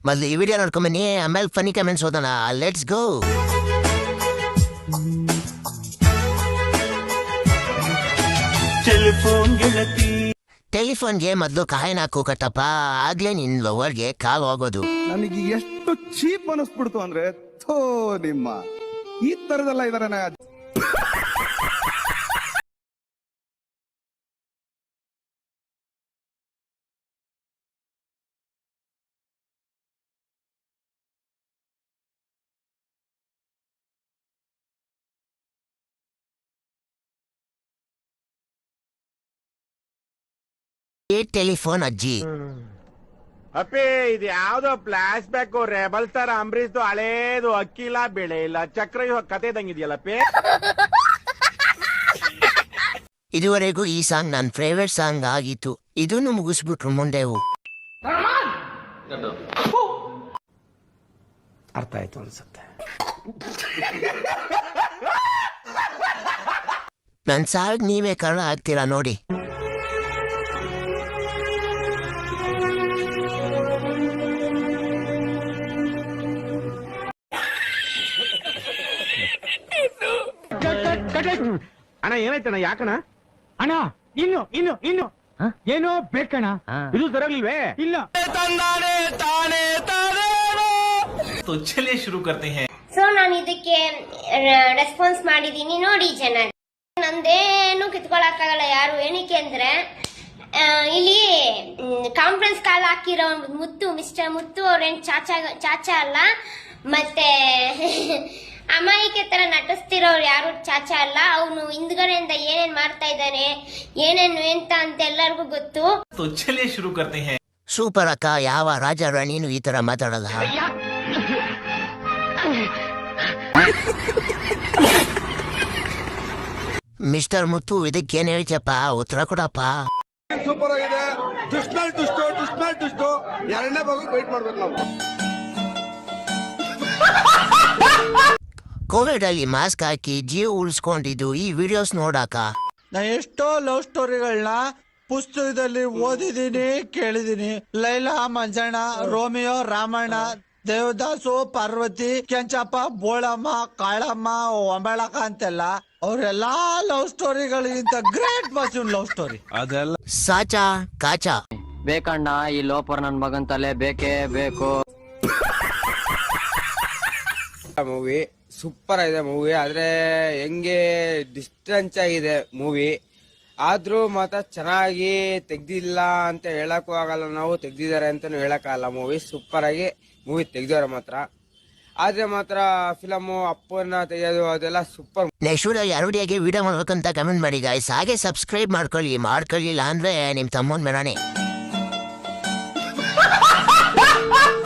ಮೊದಲು ಈ ವಿಡಿಯೋ ನೋಡ್ಕೊಂಬನ್ನಿ, ಆಮೇಲೆ ಫನಿ ಕಮೆಂಟ್ಸ್ ಓದೋಣ. Let's go. ಟೆಲಿಫೋನ್ಗೆ ಮೊದಲು ಕಾಯಿನ ಹಾಕು ಕಟ್ಟಪ್ಪ, ಆಗ್ಲೇ ನಿನ್ ಲವರ್ಗೆ ಕಾಲ್ ಹೋಗೋದು. ನನಗೆ ಎಷ್ಟು ಚೀಪ್ ಅನಿಸ್ಬಿಡ್ತು ಅಂದ್ರೆ, ಥೋ ನಿಮ್ಮ ಈ ತರದೆಲ್ಲ ಇದಾರೆ. ಟೆಲಿಫೋನ್ ಅಜ್ಜಿ ಅಪ್ಪಿ, ಇದು ಯಾವ್ದೋ ಫ್ಲಾಶ್ ಬ್ಯಾಕ್ ರೆಬಲ್ ತರ ಅಂಬರೀಶ್ದು ಹಳೇದು, ಅಕ್ಕಿ ಇಲ್ಲ ಬೆಳೆ ಇಲ್ಲ ಚಕ್ರ ಕತೆ ಇದಂಗಿದೆಯಲ್ಲಪ್ಪಿ. ಇದುವರೆಗೂ ಈ ಸಾಂಗ್ ನನ್ನ ಫೇವರೇಟ್ ಸಾಂಗ್ ಆಗಿತ್ತು. ಇದನ್ನು ಮುಗಿಸ್ಬಿಟ್ರು ಮುಂದೆವು. ಅರ್ಥ ಆಯ್ತು ಅನ್ಸುತ್ತೆ. ನನ್ ಸಾಂಗ್ ನೀವೇ ಕನ್ನಡ ಆಗ್ತೀರಾ ನೋಡಿ. ಅಣ್ಣ ಏನಾಯ್ತಣ್ಣ? ಯಾಕಣ್ಣ? ಅಣ್ಣ ಇನ್ನು ಏನೋ ಬೇಕಣ್ಣ. ಇದು ತರಲಿಲ್ವೇ? ಇಲ್ಲ. तो चलिए शुरू करते हैं. ಸೊ ನಾನು ಇದಕ್ಕೆ ರೆಸ್ಪಾನ್ಸ್ ಮಾಡಿದೀನಿ ನೋಡಿ ಜನ. ನಂದೇನು ಕಿತ್ಕೊಳಕ್ಕಾಗಲ್ಲ ಯಾರು, ಏನಕ್ಕೆ ಅಂದ್ರೆ ಇಲ್ಲಿ ಕಾನ್ಫರೆನ್ಸ್ ಕಾಲ್ ಹಾಕಿರೋ ಮುತ್ತು, ಮಿಸ್ಟರ್ ಮುತ್ತು ಅವ್ರೇನ್ ಚಾಚಾ ಅಲ್ಲ, ಮತ್ತೆ ಅಮಾಯಿಕೆ ತರ ನಟಿಸ್ತಿರೋರು ಯಾರು ಚಾಚಾ ಅಲ್ಲ. ಅವನು ಹಿಂದ್ಗಡೆಯಿಂದ ಏನೇನ್ ಮಾಡ್ತಾ ಇದ್ದಾನೆ, ಏನೇನು ಎಂತ ಅಂತ ಎಲ್ಲರಿಗೂ ಗೊತ್ತು. तो चलिए शुरू करते हैं. ಸೂಪರ್ ಅಕ್ಕ, ಯಾವ ರಾಜ ರಾಣಿನೂ ಈ ತರ ಮಾತಾಡಲ್ಲ. ಮಿಸ್ಟರ್ ಮುತ್ತು, ಇದಕ್ಕೇನ್ ಹೇಳ್ತಪ್ಪ, ಉತ್ತರ ಕೊಡಪ್ಪ. ಸೂಪರ್ ಆಗಿದೆ. ದುಷ್ಟು ಎರಡನೇ ಭಾಗ ವೇಟ್ ಮಾಡ್ಬೇಕು ನಾವು. ಕೋವಿಡ್ ಅಲ್ಲಿ ಮಾಸ್ಕ್ ಹಾಕಿ ಜೀವ ಉಳಿಸ್ಕೊಂಡಿದ್ದು ಈ ವಿಡಿಯೋಸ್ ನೋಡಾಕ. ನಾ ಎಷ್ಟೋ ಲವ್ ಸ್ಟೋರಿಗಳನ್ನ ಪುಸ್ತಕದಲ್ಲಿ ಓದಿದೀನಿ, ಕೇಳಿದೀನಿ. ಲೈಲಾ, ಮಂಜಣ್ಣ, ರೋಮಿಯೋ, ರಾಮಣ್ಣ, ದೇವದಾಸು, ಪಾರ್ವತಿ, ಕೆಂಚಪ್ಪ, ಬೋಳಮ್ಮ, ಕಾಳಮ್ಮ, ಒಂಬಳಕ ಅಂತೆಲ್ಲ ಅವ್ರೆಲ್ಲಾ ಲವ್ ಸ್ಟೋರಿಗಳಿಗಿಂತ ಗ್ರೇಟ್ ವಾಸ್ ಲವ್ ಸ್ಟೋರಿ. ಅದೆಲ್ಲ ಸಾಚಾ ಕಾಚಾ ಬೇಕಣ್ಣ, ಈ ಲೋಪರ್ ನನ್ ಮಗನ್ ತಲೆ ಬೇಕೇ ಬೇಕು. ಮೂವಿ ಸೂಪರ್ ಆಗಿದೆ ಮೂವಿ. ಆದ್ರೆ ಹೆಂಗೆ ಡಿಸ್ಟೆನ್ಸ್ ಆಗಿದೆ ಮೂವಿ, ಆದ್ರೂ ಮಾತ್ರ ಚೆನ್ನಾಗಿ ತೆಗ್ದಿಲ್ಲ ಅಂತ ಹೇಳಕ್ಕೂ ಆಗಲ್ಲ, ನಾವು ತೆಗ್ದಿದ್ದಾರೆ ಅಂತಾನು ಹೇಳಕ್ಕಾಗಲ್ಲ. ಮೂವಿ ಸೂಪರ್ ಆಗಿ ಮೂವಿ ತೆಗ್ದವ್ರೆ ಮಾತ್ರ. ಆದ್ರೆ ಮಾತ್ರ ಫಿಲಮು ಅಪ್ಪನ ತೆಗೆಯೋದು ಅದೆಲ್ಲ ಸೂಪರ್. ನೆಕ್ಸ್ಟ್ ವಿಡಿಯೋ ಯಾವ ವಿಡಿಯೋಗೆ ವಿಡಿಯೋ ಮಾಡ್ಬೇಕಂತ ಕಮೆಂಟ್ ಮಾಡಿ ಗಾಯ್ಸ್. ಹಾಗೆ ಸಬ್ಸ್ಕ್ರೈಬ್ ಮಾಡ್ಕೊಳ್ಳಿಲ್ಲ ಅಂದ್ರೆ ನಿಮ್ ತಮ್ಮನ್ ಮೇಲಾನೆ.